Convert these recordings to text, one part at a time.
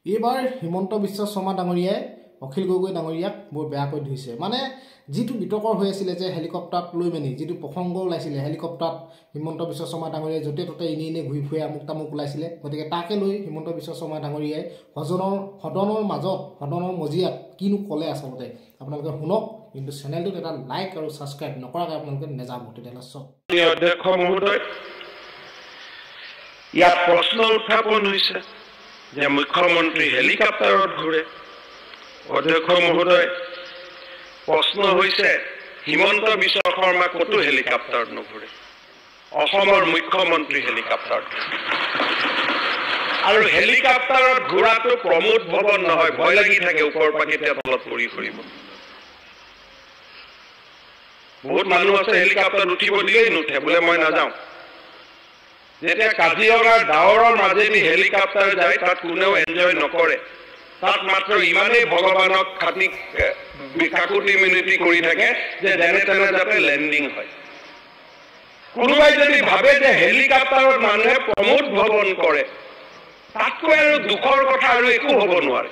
এইবাৰ হিমন্ত বিশ্ব শৰ্মা ডাঙৰীয়াই অখিল গগৈ ডাঙৰীয়াক বৰ বেয়াকৈ ধুইছে। মানে যিটো বিতৰ্কৰ হৈ আছিলে যে হেলিকপ্টাৰত লৈ মেলি যিটো প্ৰসংগ ওলাইছিলে, হেলিকপ্টাৰত হিমন্ত বিশ্ব শৰ্মা ডাঙৰীয়াই য'তে ত'তে এনে ঘূৰি ফুৰে আমুক তামুক ওলাইছিলে। গতিকে তাকে লৈ হিমন্ত বিশ্ব শৰ্মা ডাঙৰীয়াই সদনৰ মজিয়াত কিনো ক'লে আচলতে আপোনালোকে শুনক, কিন্তু চেনেলটোত এটা লাইক আৰু ছাবস্ক্ৰাইব নকৰাকৈ আপোনালোকে নেযাব। তেতিয়াহ'লে চাওক। অধ্যক্ষ মহোদয়, ইয়াত প্ৰশ্ন উত্থাপন হৈছে যে মুখ্যমন্ত্ৰী হেলিকপ্টাৰত ঘূৰে। অধ্যক্ষ মহোদয়, প্ৰশ্ন হৈছে হিমন্ত বিশ্ব শৰ্মা ক'তো হেলিকপ্টাৰত নুঘূৰে, অসমৰ মুখ্যমন্ত্ৰী হেলিকপ্টাৰত। আৰু হেলিকপ্টাৰত ঘূৰাটো প্ৰমোদ ভৱন নহয়, ভয় লাগি থাকে ওপৰ পাকিতে তলত পৰি ফুৰিব। বহুত মানুহ আছে হেলিকপ্টাৰত উঠিব দিলেই নুঠে, বোলে মই নাযাওঁ। যেতিয়া কাজিৰঙাৰ ডাৱৰৰ মাজেদি হেলিকপ্টাৰ যায় তাত কোনেও এনজয় নকৰে, তাত মাত্ৰ ইমানেই ভগৱানক কাকুতি মিনতি কৰি থাকে যে যেনে তেনে যাতে লেণ্ডিং হয়। কোনোবাই যদি ভাবে যে হেলিকপ্টাৰত মানুহে প্ৰমোদ ভৱন কৰে, তাতকৈ আৰু দুখৰ কথা আৰু একো হ'ব নোৱাৰে।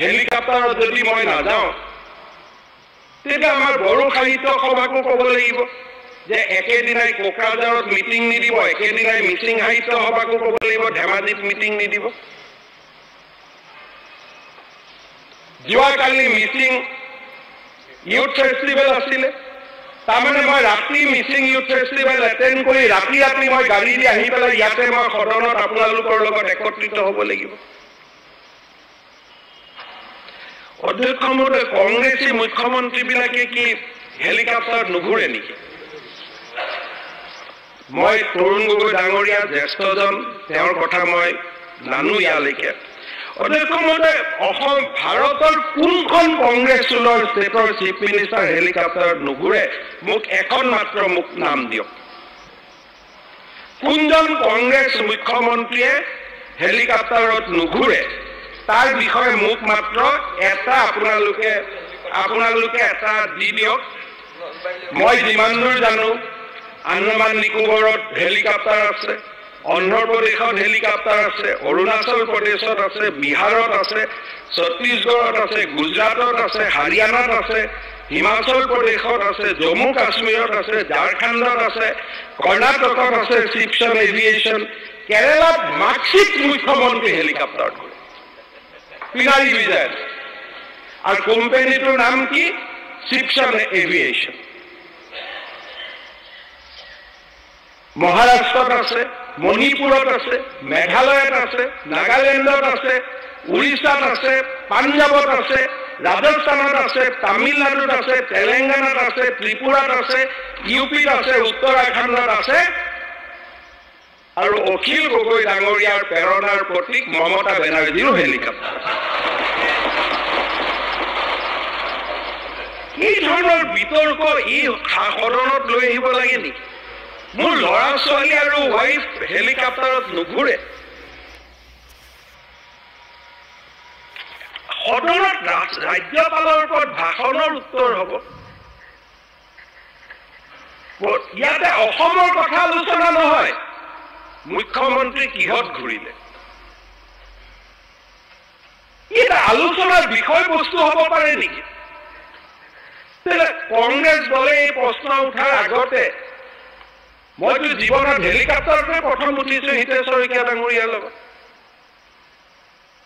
হেলিকপ্টাৰত যদি মই নাযাওঁ, তেতিয়া আমাৰ বড়ো সাহিত্য সভাকো ক'ব লাগিব যে একেদিনাই কোকৰাঝাৰত মিটিং নিদিব, একেদিনাই মিচিং সাহিত্য সভাকো ক'ব লাগিব ধেমাজিত মিটিং নিদিব। যোৱাকালি মিচিং ইউথ ফেষ্টিভেল আছিলে, তাৰমানে মই ৰাতি মিচিং ইউথ ফেষ্টিভেল এটেণ্ড কৰি ৰাতি মই গাড়ী দি আহি পেলাই ইয়াতে মই সদনত আপোনালোকৰ লগত একত্ৰিত হ'ব লাগিব। অধ্যক্ষ মহোদয়, কংগ্ৰেছী মুখ্যমন্ত্ৰীবিলাকে কি হেলিকপ্টাৰত নুঘূৰে নেকি? মই তৰুণ গগৈ ডাঙৰীয়া জ্যেষ্ঠজন, তেওঁৰ কথা মই নানো ইয়ালৈকে। অধ্যক্ষ মহোদয়, অসম ভাৰতৰ কোনখন কংগ্ৰেছ চুলৰ ষ্টেটৰ চিফ মিনিষ্টাৰ হেলিকপ্টাৰত নুঘূৰে? মোক এখন মাত্ৰ মোক নাম দিয়ক। কোনজন কংগ্ৰেছ মুখ্যমন্ত্ৰীয়ে হেলিকপ্টাৰত নুঘূৰে তাৰ বিষয়ে মোক মাত্ৰ এটা আপোনালোকে এটা দি দিয়ক। মই যিমান দূৰ জানো আন্দামান নিকোবৰত হেলিকপ্টাৰ আছে, অন্ধ্ৰপ্ৰদেশত হেলিকপ্টাৰ আছে, অৰুণাচল প্ৰদেশত আছে, বিহাৰত আছে, ছত্তীশগড়ত আছে, গুজৰাটত আছে, হাৰিয়ানাত আছে, হিমাচল প্ৰদেশত আছে, জম্মু কাশ্মীৰত আছে, ঝাৰখণ্ডত আছে, কৰ্ণাটকত আছে শিৱসেন এভিয়েশ্যন, কেৰেলাত মাৰ্কশ্বিট মুখ্যমন্ত্ৰী হেলিকপ্টাৰত ঘূৰে, পিনাৰী বিজয়। আৰু কোম্পানীটোৰ নাম কি? শিৱসেন এভিয়েশ্যন। মহাৰাষ্ট্ৰত আছে, মণিপুৰত আছে, মেঘালয়ত আছে, নাগালেণ্ডত আছে, উৰিষ্যাত আছে, পাঞ্জাৱত আছে, ৰাজস্থানত আছে, তামিলনাডুত আছে, তেলেংগানাত আছে, ত্ৰিপুৰাত আছে, ইউপিত আছে, উত্তৰাখণ্ডত আছে। আৰু অখিল গগৈ ডাঙৰীয়াৰ প্ৰেৰণাৰ প্ৰতীক মমতা বেনাৰ্জীৰো হেলিকপ্টাৰ। এই ধৰণৰ বিতৰ্ক এই সদনত লৈ আহিব লাগে নেকি? মোৰ ল'ৰা ছোৱালী আৰু ৱাইফ হেলিকপ্টাৰত নুঘূৰে। সদনত ৰাজ্যপালৰ ওপৰত ভাষণৰ উত্তৰ হ'ব। ইয়াতে অসমৰ কথা আলোচনা নহয়, মুখ্যমন্ত্ৰী কিহত ঘূৰিলে এটা আলোচনাৰ বিষয়বস্তু হ'ব পাৰে নেকি? কংগ্ৰেছ দলে এই প্ৰশ্ন উঠাৰ আগতে মইতো জীৱনত হেলিকপ্টাৰতে প্ৰথম উঠিছো হিতেশ শইকীয়া ডাঙৰীয়াৰ লগত।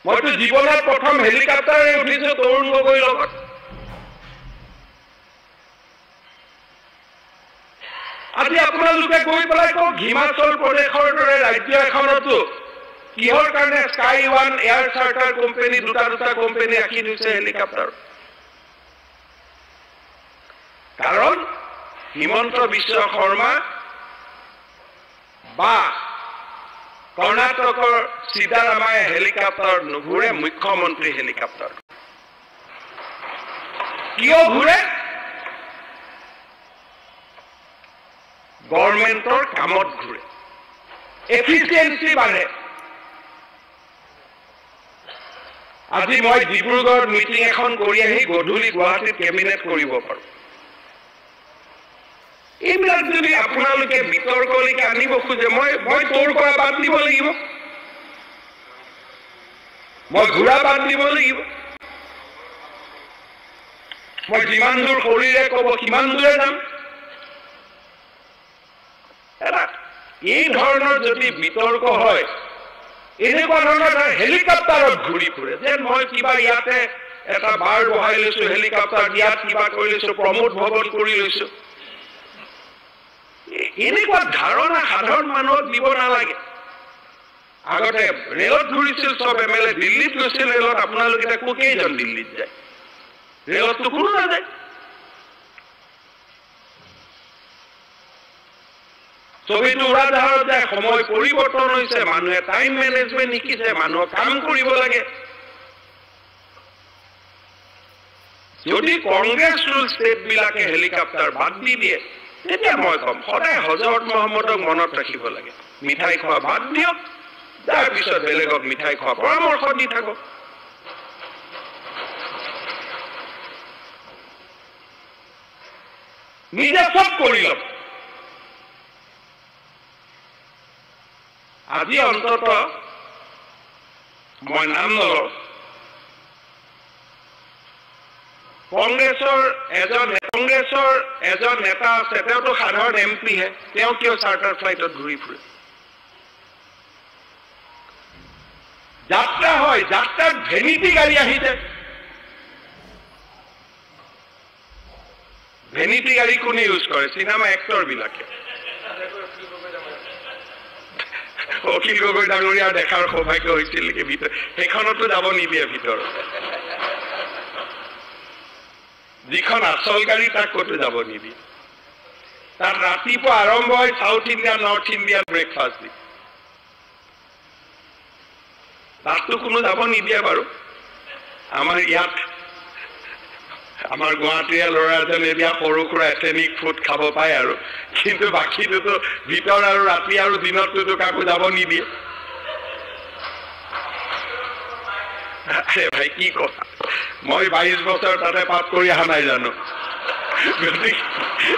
মইতো জীৱনত প্ৰথম হেলিকপ্টাৰে উঠিছো তৰুণ গগৈৰ লগত। আজি আপোনালোকে গৈ পেলাই কওক, হিমাচল প্ৰদেশৰ দৰে ৰাজ্য এখনতো কিহৰ কাৰণে Sky One Air Charter company দুটা কোম্পানী ৰাখি থৈছে হেলিকপ্টাৰ? কাৰণ হিমন্ত বিশ্ব শৰ্মা বা কৰ্ণাটকৰ সিদ্ধাৰামায়ে হেলিকপ্টাৰত নুঘূৰে, মুখ্যমন্ত্ৰী হেলিকপ্টাৰ। কিয় ঘূৰে? গভৰ্ণমেণ্টৰ কামত ঘূৰে, এফিচিয়েঞ্চি বাঢ়ে। আজি মই ডিব্ৰুগড়ত মিটিং এখন কৰি আহি গধূলি গুৱাহাটীত কেবিনেট কৰিব পাৰোঁ। এইবিলাক যদি আপোনালোকে বিতৰ্কলৈকে আনিব খোজে মই তোৰ কৰা বাদ দিব লাগিব, মই ঘূৰা বাদ দিব লাগিব, মই যিমান দূৰ শৰীৰে ক'ব সিমান দূৰে যাম। এই ধৰণৰ যদি বিতৰ্ক হয়, এনেকুৱা ধৰণৰ হেলিকপ্টাৰত ঘূৰি ফুৰে যে মই কিবা ইয়াতে এটা বাৰ বহাই লৈছো, হেলিকপ্টাৰ ইয়াত কিবা কৰি লৈছো, প্ৰমোদ ভৱন কৰি লৈছো, এনেকুৱা ধাৰণা সাধাৰণ মানুহক দিব নালাগে। আগতে ৰেলত ঘূৰিছিল চব MLA, দিল্লীত গৈছিল ৰেলত, আপোনালোকে এতিয়া কেইজন দিল্লীত যায়? ৰেলততো কোনো নাযায়। ছবিটো উৰাজাহাৰত যায়, সময় পৰিৱৰ্তন হৈছে, মানুহে টাইম মেনেজমেণ্ট শিকিছে, মানুহক কাম কৰিব লাগে। যদি কংগ্ৰেছ ৰুল ষ্টেটবিলাকে হেলিকপ্টাৰ বাদ দি দিয়ে, তেতিয়া মই ক'ম সদায় হজৰত মহম্মদক মনত ৰাখিব লাগে, মিঠাই খোৱা বাদ দিয়ক, তাৰপিছত বেলেগক মিঠাই খোৱা পৰামৰ্শ দি থাকক। নিজে চব কৰি লওক। আজি অন্তত মই নাম নলওঁ, কংগ্ৰেছৰ এজন নেতা আছে, তেওঁতো সাধাৰণ MP হে, তেওঁ কিয় চাৰ্টাৰ ফ্লাইটত ঘূৰি ফুৰে? যাত্ৰা হয়, যাত্ৰাত ভেনিটি গাড়ী আহি যায়। ভেনিটি গাড়ী কোনে ইউজ কৰে? চিনেমা এক্টৰ বিলাকে। অখিল গগৈ ডাঙৰীয়া দেখাৰ সৌভাগ্য হৈছিল নেকি ভিতৰত? সেইখনতো যাব নিদিয়ে ভিতৰত। যিখন আচল গাড়ী তাক ক'তো যাব নিদিয়ে। তাত ৰাতিপুৱা আৰম্ভ হয় south Indian north Indian breakfast দি, তাততো কোনো যাব নিদিয়ে বাৰু। আমাৰ ইয়াত আমাৰ গুৱাহাটীয়া ল'ৰা এজন এতিয়া সৰু সুৰা এথেনিক ফুড খাব পায় আৰু, কিন্তু বাকীটোতো ভিতৰ আৰু ৰাতি আৰু দিনততো কাকো যাব নিদিয়ে। ভাই কি কথা, মই 22 বছৰ তাতে পাছ কৰি অহা নাই জানো?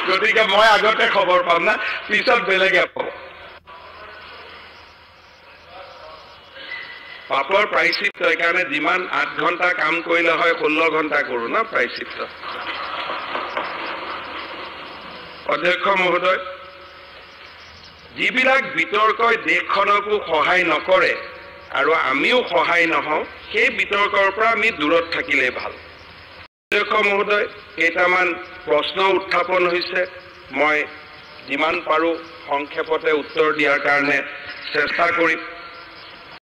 গতিকে মই আগতে খবৰ পাম না, পিছত বেলেগে পাব। পাপৰ প্ৰায়শ্চিত্ত, সেইকাৰণে যিমান 8 ঘণ্টা কাম কৰিলে হয় 16 ঘণ্টা কৰো না প্ৰায়শ্চিত্ত। অধ্যক্ষ মহোদয়, যিবিলাক বিতৰ্কই দেশখনকো সহায় নকৰে আৰু আমিও সহায় নহওঁ, সেই বিতৰ্কৰ পৰা আমি দূৰত থাকিলে ভাল। অধ্যক্ষ মহোদয়, কেইটামান প্ৰশ্ন উত্থাপন হৈছে, মই যিমান পাৰো সংক্ষেপতে উত্তৰ দিয়াৰ কাৰণে চেষ্টা কৰিম।